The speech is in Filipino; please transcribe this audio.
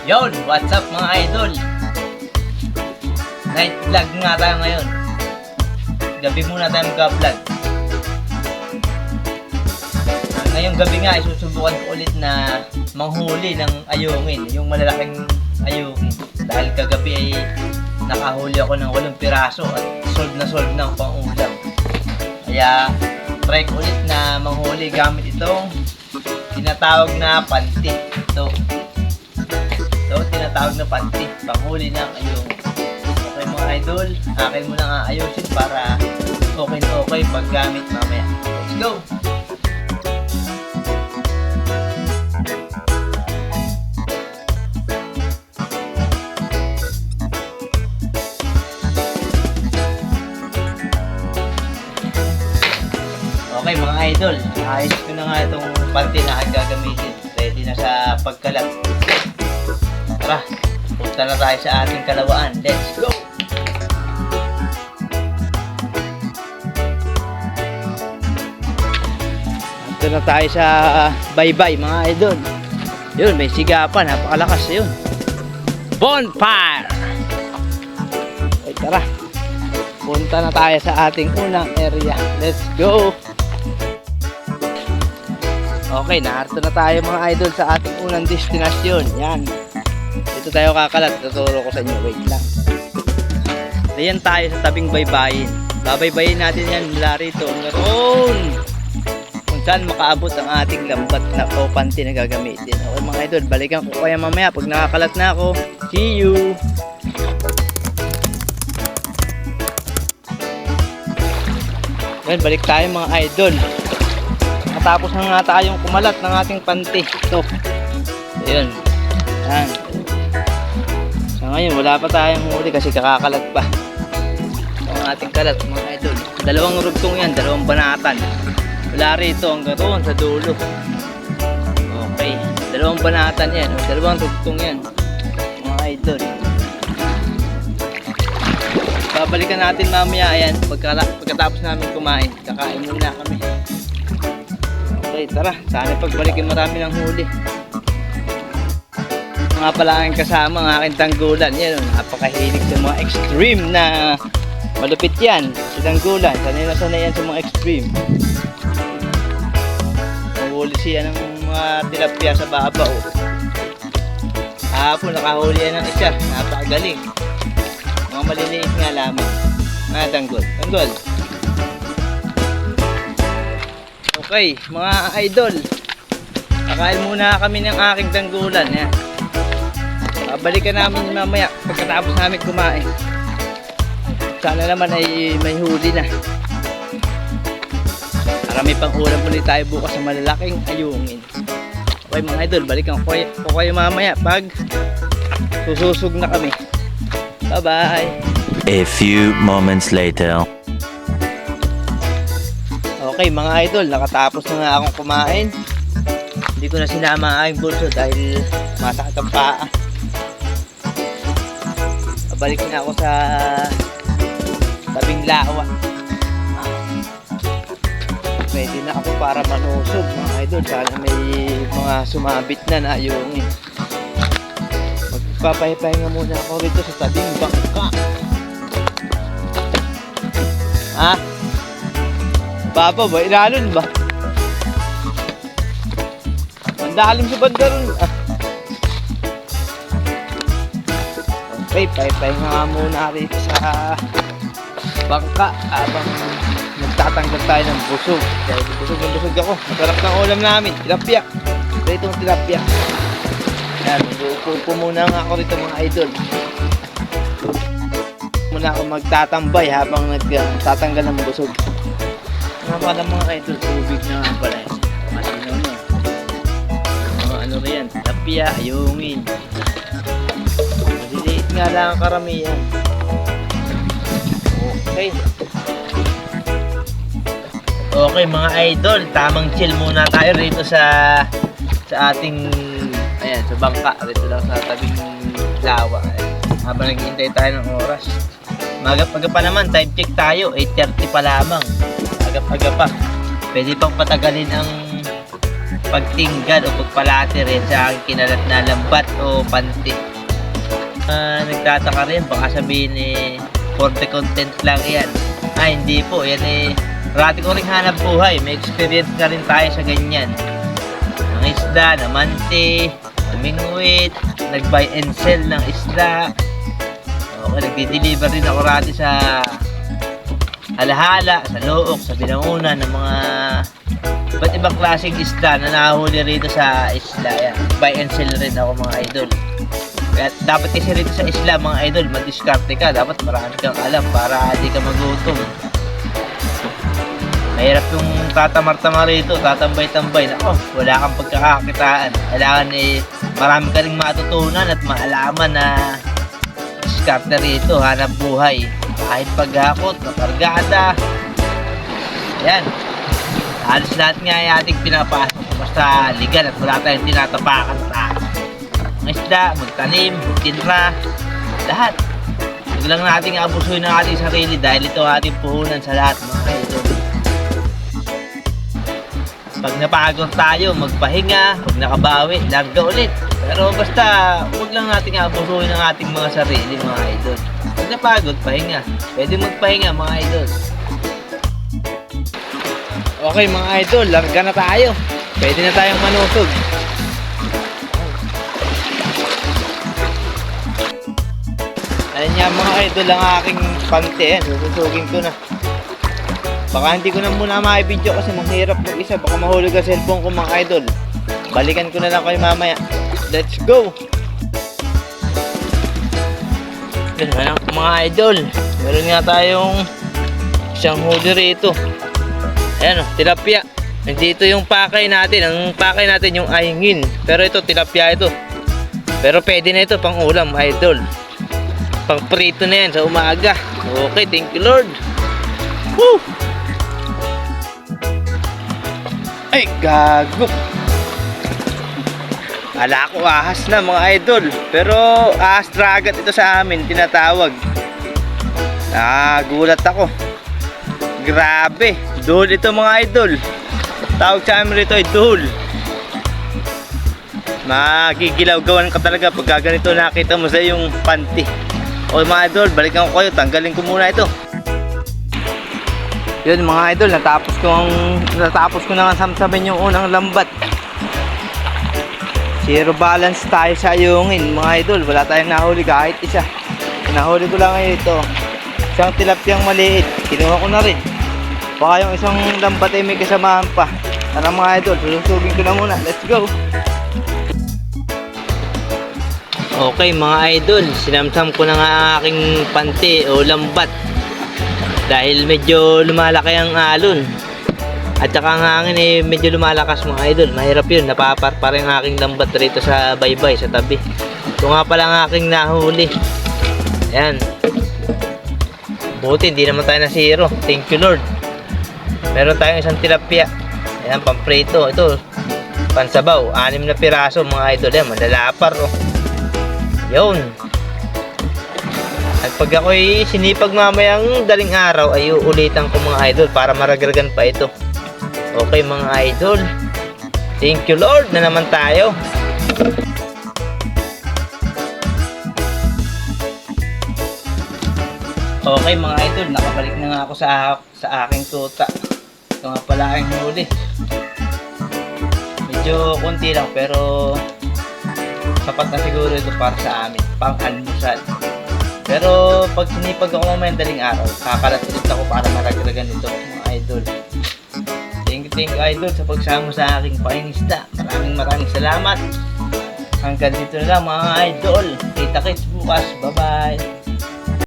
Yon, what's up mga idol? Night vlog nga tayo ngayon. Gabi muna tayo mag-vlog. Ngayong gabi nga, isusubukan ko ulit na manghuli ng ayungin, yung malalaking ayungin. Dahil kagabi ay nakahuli ako ng 8 piraso at solve na ang pang-ulam. Kaya try ko ulit na manghuli gamit itong tinatawag na panty. Ito tinatawag na panty, panghuli ng ayungin. Okay mga idol, akin mo lang aayusin para okay na okay paggamit mamaya. Let's go! Okay mga idol, ayos ko na nga itong panty na aking gagamitin. Ready na sa pagkalat. Tara, punta na tayo sa ating kalawaan. Let's go! Punta na tayo sa baybay mga idol. Yun, may sigapan, napakalakas yun. Bonfire! Okay, tara. Punta na tayo sa ating unang area. Let's go! Okay, naharto na tayo mga idol sa ating unang destinasyon. Yan. Dito tayo kakalat. Tuturo ko sa inyo. Wait lang. Ayan tayo sa tabing baybayin. Babaybayin natin yan mula rito. Ngayon! Kung saan makaabot ang ating lambat na o panty na gagamitin. Okay mga idol, balikan ko kaya mamaya pag nakakalat na ako. See you! Ngayon, balik tayo mga idol. Tapos na nga tayong kumalat ng ating panty. Ito. Ayun. Yan. So ngayon, wala pa tayong huli kasi kakakalat pa. So, ang ating kalat, mga idol. Dalawang rugtong yan, dalawang banatan. Wala rito hanggang roon sa dulo. Okay. Dalawang banatan yan. O, dalawang rugtong yan. Mga idol. Babalikan natin mamaya yan. Pagkatapos namin kumain. Kakain muna kami. Okay, tara. Sana pagbalikin marami ng huli. Mga pala aking kasama, ang aking tanggulan. Yan, napakahilig sa mga extreme na malupit yan. Sa tanggulan, sanay yan sa mga extreme. Mahuli siya ng mga tilapia sa babaw. Hapon, nakahuli yan ng isa. Napakagaling. Mga maliliit nga lamang. Mga tanggol. Tanggol. Okay, mga idol, kakain muna kami ng aking tanggulan. Yan. Balikan namin mamaya pagkatapos namin kumain. Sana naman ay may huli na. Marami pang ulam ulit tayo bukas sa malalaking ayungin. Okay mga idol, balikan ko kayo mamaya pag sususog na kami. Bye bye! A few moments later. Okay mga idol, nakatapos na nga akong kumain. Hindi ko na sinama ang aking bulso dahil masakit ang paa. Pabalik na ako sa tabing lawa. Pwede na ako para manusog mga idol. Sana may mga sumabit na ayungin. Magpapahipahinga muna ako rito sa tabing bangka. Baba ba? Ilalon ba? Mandalim sa banda ron. Okay, pahipahinga nga muna rito sa bangka habang nagtatanggal tayo ng busog. Dahil busog ako. Masarap ng ulam namin. Tilapia. Ito itong tilapia. Yan, mag-uupo muna nga ako rito mga idol. Muna ako magtatambay habang nagtatanggal ng busog. Nga pala mga idol, tubig na nga pala yun. Masinaw na. Mga ano rin yan, tilapia, ayungin. Maliliit nga lang ang karamihan. Okay. Okay mga idol, tamang chill muna tayo rito sa ating, ayan, sa bangka. Rito lang sa tabing lawa. Habang naghihintay tayo ng oras. Maga-paga pa naman, time check tayo, 8:30 pa lamang. Agap-aga pa. Pwede pang patagalin ang pagtinggan o pagpalati rin sa aking kinalat na lambat o panty. Nagtataka rin, baka sabihin for the content lang yan. Hindi po, yan rati ko rin hanap buhay, may experience na rin tayo sa ganyan. Ang isda, namante, tumingwit, nag-buy and sell ng isda. Okay, nagdi-deliver din ako rati sa Alahala, sa Look, sa Binangunan ng mga iba't ibang klaseng isda na nahuli rito sa isla. Yan, buy and sell rin ako mga idol. Kaya dapat kasi rito sa isla mga idol, madiskarte ka, dapat marami kang alam para di ka magutom. Mahirap yung tatamar-tamar rito, tatambay-tambay. Nako, wala kang pagkakakitaan. Kailangan marami ka ring matutunan at maalaman na diskarte rito, hanap buhay. Kahit paghakot, makargada. Yan. Halos lahat nga ay ating pinapasok. Basta legal at wala tayong tinatapakan sa mga isda, magtanim, magtinra, lahat. Huwag lang natin abusuin ng ating sarili dahil ito ating puhunan sa lahat mga idol. Pag napagod tayo, magpahinga. Pag nakabawi, larga ulit. Pero basta, huwag lang natin abusuin ng ating mga sarili, mga idol. Pag napagod, pahinga. Pwede magpahinga, mga idol. Okay, mga idol, larga na tayo. Pwede na tayong manusog. Ayan nga, mga idol, ang aking pante. Susugin ko na. Baka hindi ko na muna ma-video kasi mahirap mag-isa. Baka mahulog ang cellphone ko mga idol. Balikan ko na lang kayo mamaya. Let's go! Yan mga idol. Meron nga tayong isang huli rito. Ayan o, tilapia. Dito yung pakay natin. Ang pakay natin yung ahingin. Pero ito, tilapia ito. Pero pwede na ito pang ulam idol. Pang prito na yan sa umaga. Okay, thank you Lord. Woo! Ay, gago. Ala ko ahas na mga idol. Pero ahas dragat ito sa amin, tinatawag. Gulat ako. Grabe. Duhol ito mga idol. Tawag sa amin rito ay duhol. Magigilaw-gawan ka talaga pag ganito nakita mo sa yung panty. O mga idol, balikan ko kayo. Tanggalin ko muna ito. Yun mga idol, natapos ko na nga samsamin yung unang lambat. Zero balance tayo sa ayungin mga idol. Wala tayong nahuli kahit isa. Nahuli ko lang ngayon ito. Isang tilapiyang maliit. Kinuha ko na rin. Baka yung isang lambat ay may kasamahan pa. Tara mga idol, sulusugin ko na muna. Let's go! Okay mga idol, sinamsam ko na nga aking panty o lambat. Dahil medyo lumalaki ang alon. At saka ang hangin medyo lumalakas mga idol. Mahirap yun, napapar pa rin ang aking lambat rito sa baybay, sa tabi. Ito nga pala ang aking nahuli. Ayan. Buti, hindi naman tayo na zero. Thank you Lord. Meron tayong isang tilapia. Ayan, pamprito. Ito, pansabaw. 6 na piraso mga idol. Ayan, malalapar oh. Yun. At pag ako'y sinipag mamayang daling araw ay uulitan ko mga idol para maragragan pa ito. Okay mga idol. Thank you Lord na naman tayo. Okay mga idol, nakabalik na nga ako sa aking tuta. Ito nga pala aking huli. Medyo konti lang pero sapat na siguro ito para sa amin. Pang almusal. Pero pag sinipag ako mamayang daling araw, kakalat ulit ako para maragragan ito mga idol. Thank you idol sa pagsama sa aking pangingisda. Maraming salamat. Hanggang dito na lang mga idol. Kita-kits bukas. Bye bye.